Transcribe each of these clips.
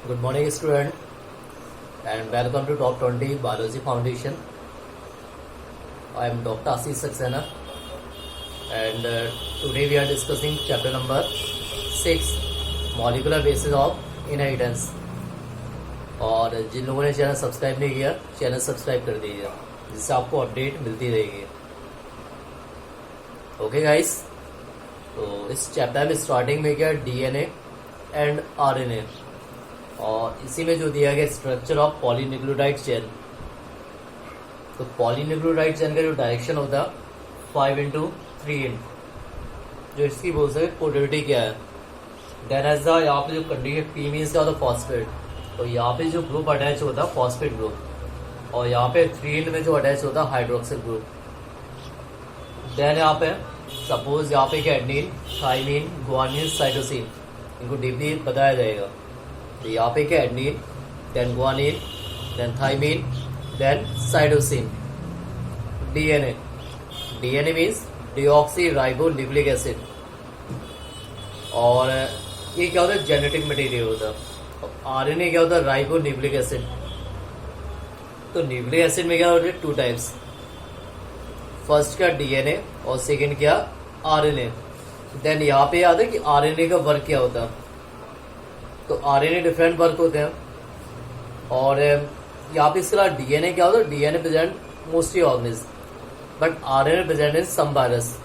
Good morning, student, and welcome to Top 20 Biology Foundation. I am Dr. Ashish Saxena, and today we are discussing chapter number 6, Molecular Basis of Inheritance. और जिन लोगों ने channel subscribe नहीं किया, channel subscribe कर दीजिए, जिससे आपको update मिलती रहेगी. ओके गाइस, तो इस चैप्टर में स्टार्टिंग में क्या डीएनए एंड आरएनए, और इसी में जो दिया गया स्ट्रक्चर ऑफ पॉलीन्यूक्लियोटाइड चेन. तो पॉलीन्यूक्लियोटाइड चेन का जो डायरेक्शन होता है 5:3, जो इसकी बोल सकते पोलरिटी क्या है. देन एज द यहाँ पे जो कंडीशन पी मीन्स क्या होता है फॉस्फेट, तो यहाँ पे जो ग्रुप अटैच होता है फॉस्फेट ग्रुप, और यहाँ पे 3 में जो अटैच होता है हाइड्रोक्सिल ग्रुप. देन यहाँ पे सपोज यहाँ पे क्या एडनिन, थाइमिन, गुआनिन, साइटोसिन, इनको डीपली बताया जाएगा. तो यहाँ पे क्या adenine, then guanine, then thymine, then cytosine. DNA, DNA means deoxyribonucleic acid, और ये क्या होता है जेनेटिक मटेरियल होता है. आरएनए क्या होता है राइबो न्यूक्लिक एसिड. तो न्यूक्लिक एसिड में क्या होता है 2 टाइप्स, फर्स्ट क्या डीएनए और सेकेंड क्या आरएनए. देन यहाँ पे याद है कि आरएनए का वर्क क्या होता है. तो आरएनए डिफरेंट वर्क होते हैं, और यहाँ पे इसके अलावा डीएनए क्या होता है, DNA present mostly organism, but RNA present in some virus.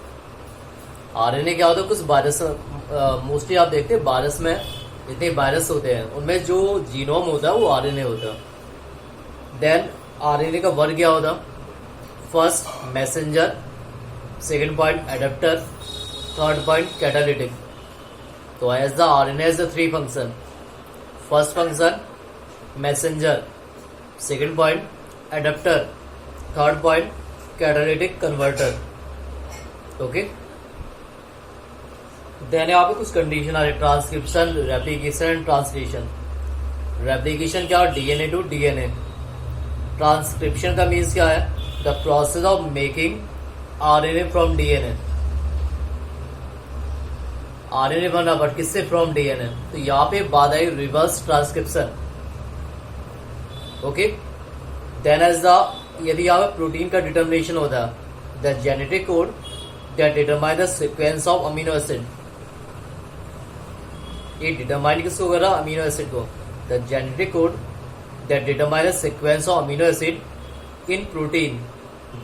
RNA क्या होता है कुछ वायरस, मोस्टली आप देखते हैं वायरस में जितने वायरस होते हैं उनमें जो जीनोम होता है वो आरएनए होता है. देन आरएनए का वर्क क्या होता है, first messenger, second point adapter, third point catalytic. तो as the RNA has the 3 function. First function messenger, second point adapter, third point catalytic converter. Okay, then यहाँ पे कुछ कंडीशन आ रही, transcription, replication and translation. Replication क्या है, DNA to DNA. Transcription का means क्या है, the process of making RNA from DNA. RNA बना बट किससे, फ्रॉम डीएनए. तो यहाँ पे बात आई reverse transcription. Okay, then as the यदि यहाँ पे प्रोटीन का डिटर्मिनेशन होता है, the genetic code that determine the sequence of amino acid. ये डिटरमाइन किसको कर रहा, अमीनो एसिड को. The genetic code that determine the sequence of amino acid in protein.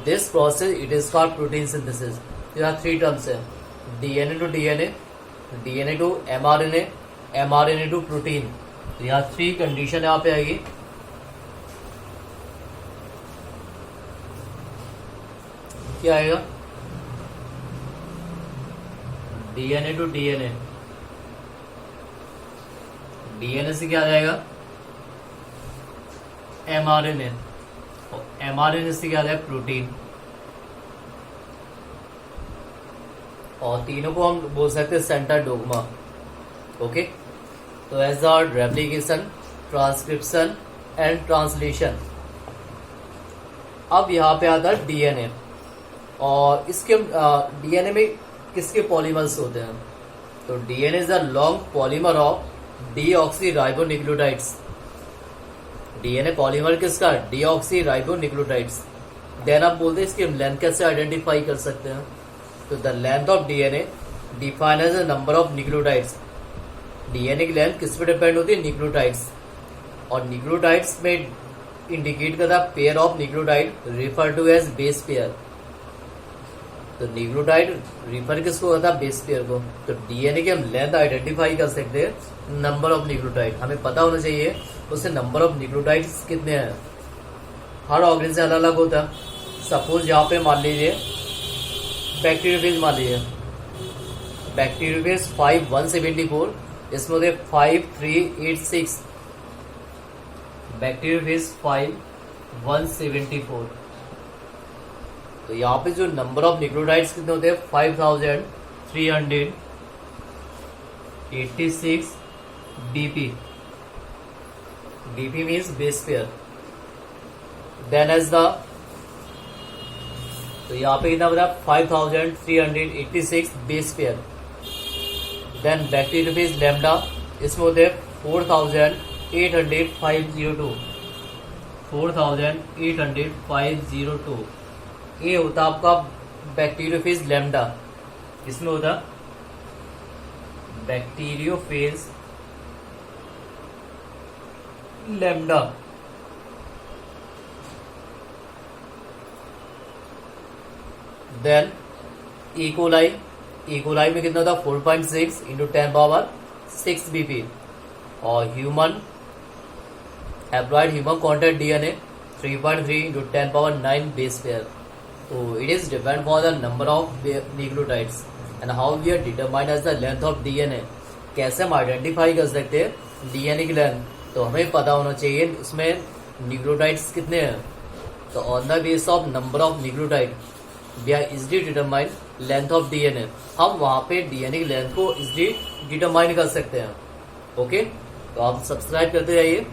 This process it is called protein synthesis. यहाँ 3 terms है, DNA to DNA, DNA to mRNA, mRNA to protein. तो यहाँ 3 condition यहाँ पे आएगी. क्या आएगा, डीएनए टू डीएनए, डीएनए से क्या आ जाएगा एमआरएनए, और एमआरएनए से क्या आ जाएगा प्रोटीन. और तीनों को हम बोल सकते हैं सेंटर डोगमा. ओके, तो as the replication, transcription and translation. अब यहाँ पे आता है डीएनए, और इसके डीएनए में किसके पॉलीमर्स होते हैं. तो DNA is the long polymer of deoxy ribo nucleotides. DNA polymer किसका, डीऑक्सी राइबो न्यूक्लियोटाइड्स. देन आप बोलते हैं इसकी लेंथ कैसे आइडेंटिफाई कर सकते हैं. तो the length of DNA define as the number of nucleotides. DNA की लेंथ किस पे डिपेंड होती है, न्यूक्लियोटाइड्स. और न्यूक्लियोटाइड्स में इंडिकेट करता है pair of nucleotide refer to as base pair. तो न्यूक्लियोटाइड रिफर किसको करता है, बेस पेयर को. तो डीएनए की हम लेंथ आइडेंटिफाई कर सकते हैं नंबर ऑफ न्यूक्लियोटाइड. हमें पता होना चाहिए उससे नंबर ऑफ न्यूक्लियोटाइड्स कितने हैं. हर ऑर्गेन से अलग अलग होता है. सपोज यहाँ पे मान लीजिए बैक्टीरियोफेज, मान लीजिए बैक्टीरियोफेज 5174, इसमें होते 5386. बैक्टीरियोफेज 5174. तो यहाँ पे जो नंबर ऑफ न्यूक्लियोटाइड्स कितने होते हैं 5386 BP. BP means base pair. Then as the, तो यहाँ पे कितना बता 5386 base pair. Then bacteriophage lambda, इसमें होते हैं 480502, 480502। ये होता आपका बैक्टीरियोफेज लैम्डा। इसमें होता bacteriophage lambda. Then E coli, E coli में कितना था 4.6 इंटू 10⁻6 BP। और human haploid human contact DNA 3.3 into 10⁻9 base pair. तो it is depend for the number of nucleotides and how we are determine as the length of DNA. कैसे हम identify कर सकते हैं डीएनए की लेंथ, तो हमें पता होना चाहिए उसमें न्यूक्लियोटाइड्स कितने हैं। तो on the base of number of nucleotide we are easily determine length of DNA. हम वहां पे डीएनए की लेंथ को इजिली डिटरमाइन कर सकते हैं। ओके, तो आप सब्सक्राइब करते रहिए,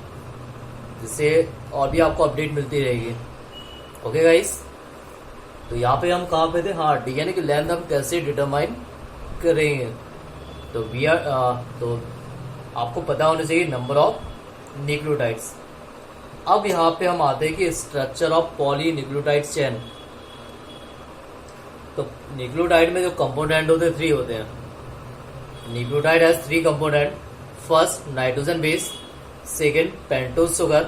जिससे और भी आपको अपडेट मिलती रहेगी। ओके गाइस, तो यहाँ पे हम कहाँ पे थे, हाँ डीएनए की लेंथ हम कैसे डिटरमाइन करेंगे। तो वी आर तो आपको पता होना चाहिए नंबर ऑफ न्यूक्लियोटाइड्स। अब यहाँ पे हम आते हैं कि स्ट्रक्चर ऑफ पॉलीन्यूक्लियोटाइड चेन। तो न्यूक्लियोटाइड में जो कंपोनेंट होते हैं 3 होते हैं। Nucleotide has 3 component. First nitrogen base, second pentose sugar,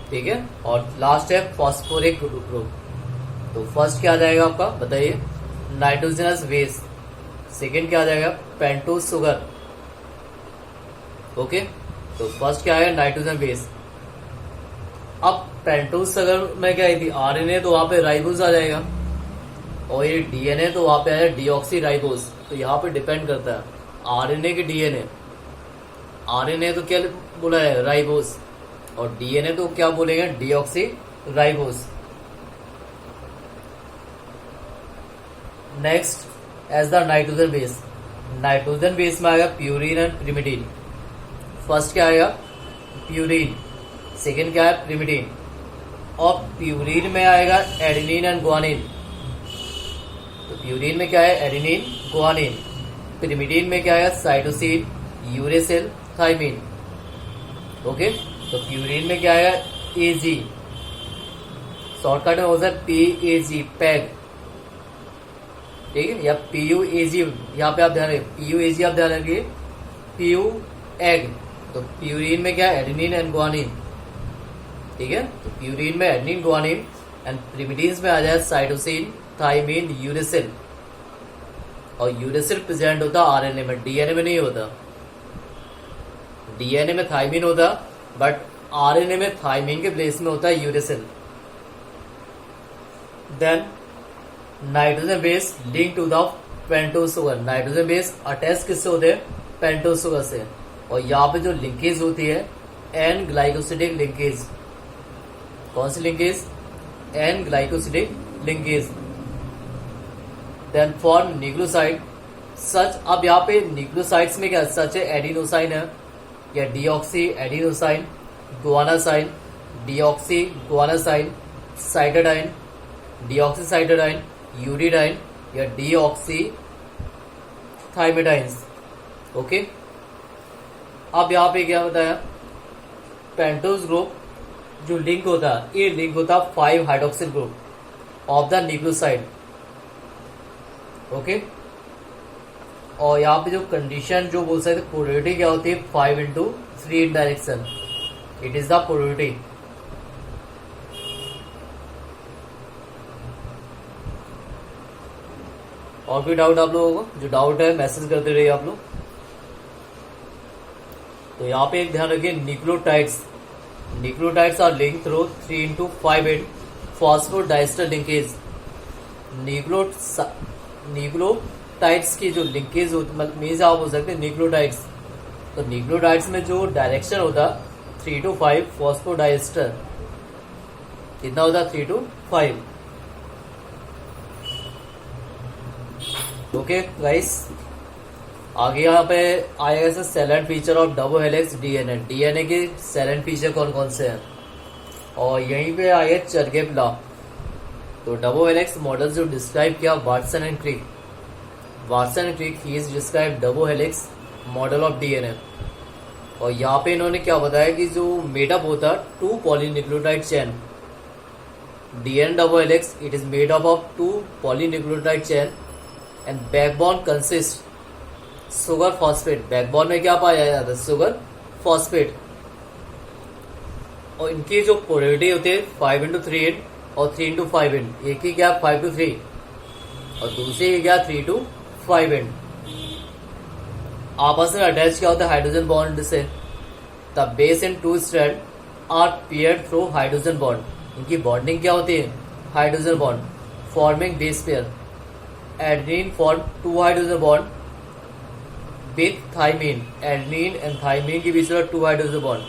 ठीक है, और लास्ट है फॉस्फोरिक ग्रुप। तो फर्स्ट क्या आ जाएगा आपका, बताइए, नाइट्रोजनस बेस। सेकेंड क्या आ जाएगा, पेंटोज शुगर। ओके, तो फर्स्ट क्या आएगा, नाइट्रोजन बेस। अब पेंटोज शुगर में क्या आई थी, आरएनए, तो वहां पे राइबोज आ जाएगा, और ये डीएनए तो वहां पे आया डीऑक्सी राइबोज। तो यहाँ पे डिपेंड करता है आरएनए के डीएनए। आरएनए तो क्या बोला है, राइबोज, और डीएनए तो क्या बोलेंगे, deoxyribose. Next as the nitrogen base. Nitrogen base में आएगा प्यूरिन एंड प्रिमिडिन। फर्स्ट क्या आएगा, प्यूरिन, सेकेंड क्या है, प्रिमिडिन, और प्यूरिन में आएगा एडेनिन एंड गुआनिन। तो प्यूरिन में क्या है, एडेनिन गुआनिन। प्रिमिडिन में क्या है, साइटोसिन, यूरेसिल, थाइमिन। ओके, तो प्यूरिन में क्या आएगा, एजी, शॉर्टकट में होता है पीएजी, पैग, ठीक है, या पीयूएजी। यहाँ पे आप ध्यान रखिए, पीयूएजी आप ध्यान रखिए, पीयू एग। तो प्यूरिन में क्या है, एडेनिन एंड गुआनिन, ठीक है। तो प्यूरिन में एडेनिन गुआनिन, एंड प्रिमिडिन्स में आ जाए साइटोसिन, थाइमिन, यूरेसिल। और यूरेसिल प्रेजेंट होता आरएनए में, डीएनए में नहीं होता। डीएनए में थाइमिन होता, बट आरएनए में थाइमिन के प्लेस में होता है uracil. Then nitrogen base link to the pentose sugar. Nitrogen base attach किससे होते हैं, पेंटोज शुगर से। और यहाँ पे जो लिंकेज होती है, एन ग्लाइकोसिडिक लिंकेज। कौन सी linkage, N glycosidic linkage. Then for nucleoside such, अब यहाँ पे न्यूक्लियोसाइड्स में क्या सच है, एडिनोसाइन है, या deoxy adenosine, guanosine, deoxy guanosine, cytidine, deoxy cytidine, uridine, या डीऑक्सी थाइमिडाइंस। ओके, अब यहाँ पे क्या होता है, पेंटोज ग्रुप जो लिंक होता है, ये लिंक होता है 5 hydroxyl group of the nucleoside. Okay, और यहाँ पे जो कंडीशन जो बोल सकते पोलरिटी क्या होती है, 5:3 इन direction, it is the polarity. और भी डाउट आप लोगों को, जो डाउट है मैसेज करते रहिए आप लोग। तो यहाँ पे एक ध्यान रखिए, nucleotides, nucleotides are link through 3:5 phosphodiester linkage. Nucleotides की जो लिंकेज मीन्स आप हो सकते हैं न्यूक्लियोटाइड्स। तो न्यूक्लियोटाइड्स में जो डायरेक्शन होता 3 to 5 फॉस्फोडाइस्टर, कितना होता 3 to 5। ओके गाइस, आगे यहाँ पे आएगा sir salient feature of double helix DNA. DNA के सेलेंट फीचर कौन कौन से हैं, और यहीं पे आए चरगेप लॉ। तो डबल हेलिक्स मॉडल जो डिस्क्राइब किया वाटसन एंड क्रिक। वाटसन एंड क्रिक ही is describe double helix model of DNA. और यहाँ पे इन्होंने क्या बताया कि जो मेडअप होता है 2 polynucleotide chain, DNA double helix, it is made up of 2 polynucleotide chain and backbone consist sugar phosphate. Backbone में क्या पाया जाता है? Sugar phosphate. और इनकी जो पोलैरिटी होती है 5:3 एंड और 3:5 एंड। एक ही गैप 5:3 और दूसरी की गैप 3:5 एंड। आपस में अटैच क्या होता है? हाइड्रोजन बॉन्ड से। The base and 2 strand are paired through hydrogen bond. इनकी बॉन्डिंग क्या होती है? Hydrogen bond forming base pair. Adenine form 2 hydrogen bond with thymine. Adenine and thymine के बीच में 2 hydrogen bond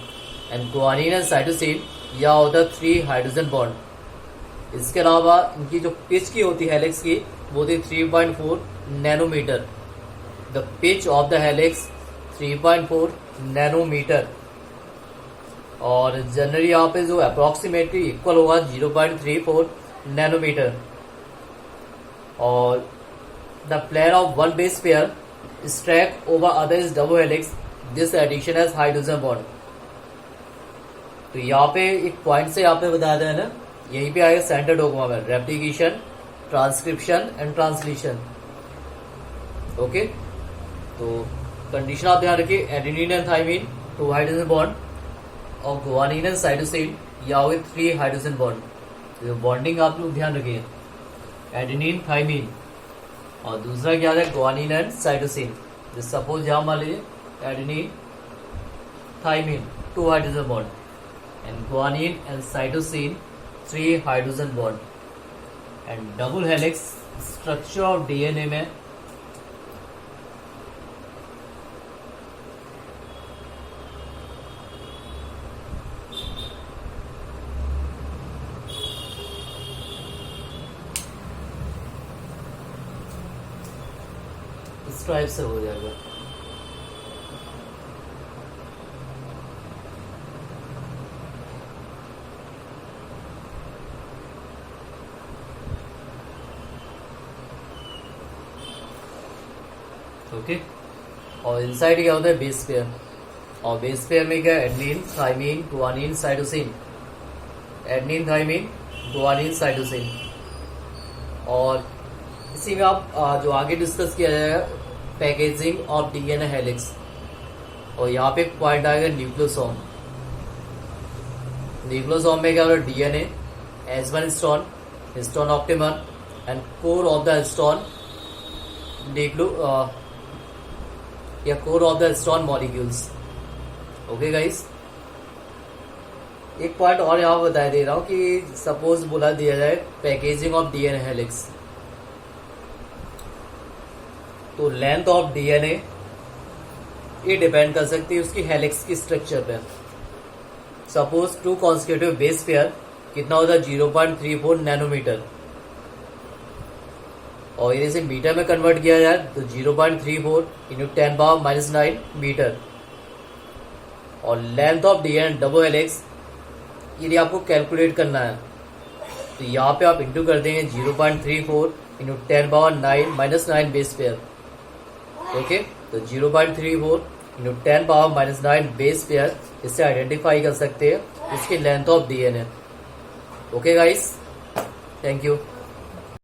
and guanine and cytosine या होता है 3 हाइड्रोजन बॉन्ड। इसके अलावा इनकी जो पिच की होती है हेलिक्स की वो होती है 3.4 nanometer. The pitch of the helix 3.4 nanometer. और जनरली यहाँ पे जो अप्रोक्सीमेटली इक्वल होगा 0.34 नैनोमीटर। और the player of one base pair stack over other is double helix. This addition has hydrogen bond. तो यहाँ पे एक पॉइंट से यहाँ पे बताया था ना, यहीं पे आएगा सेंटर डोग्मा में replication, transcription and translation. Okay, तो कंडीशन आप ध्यान रखिए, adenine and thymine 2 hydrogen bond और गुआनिन एंड साइटोसिन या हुए 3 हाइड्रोजन बॉन्ड। तो बॉन्डिंग आप लोग ध्यान रखिए, एडेनिन थाइमीन और दूसरा क्या है? Guanine and cytosine. सपोज यहाँ मान लीजिए adenine thymine 2 hydrogen bond and guanine and cytosine 3 hydrogen bond and double helix structure of DNA में इस टाइप से हो जाएगा। ओके, और इनसाइड क्या होता है? Base pair. और बेस पेयर में क्या? Adenine thymine guanine cytosine. Adenine thymine guanine cytosine. और इसी में आप जो आगे डिस्कस किया जाएगा पैकेजिंग ऑफ डीएनए हेलिक्स। और यहाँ पे पॉइंट आएगा न्यूक्लियोसोम। न्यूक्लियोसोम में क्या होता है? DNA, H1 histone, histone octamer and core of the histone या core of the histone molecules. Okay guys, एक पॉइंट और यहाँ बता दे रहा हूँ कि सपोज बोला दिया जाए पैकेजिंग ऑफ डीएनए हेलिक्स, तो लेंथ ऑफ डीएनए ये डिपेंड कर सकती है उसकी हेलिक्स की स्ट्रक्चर पे। सपोज 2 कॉन्सेक्यूटिव बेस पेयर कितना होता है? 0.34 नैनोमीटर। और यदि इसे मीटर में कन्वर्ट किया जाए तो 0.34 इंटू 10⁻⁹ मीटर। और length of DNA double helix यदि आपको कैलकुलेट करना है तो यहाँ पे आप इंटू कर देंगे 0.34 इंटू 10⁻⁹ बेस पेयर। ओके, तो 0.34 इंटू 10⁻⁹ बेस पेयर, इससे आइडेंटिफाई कर सकते हैं इसकी length of DNA. Okay guys, thank you.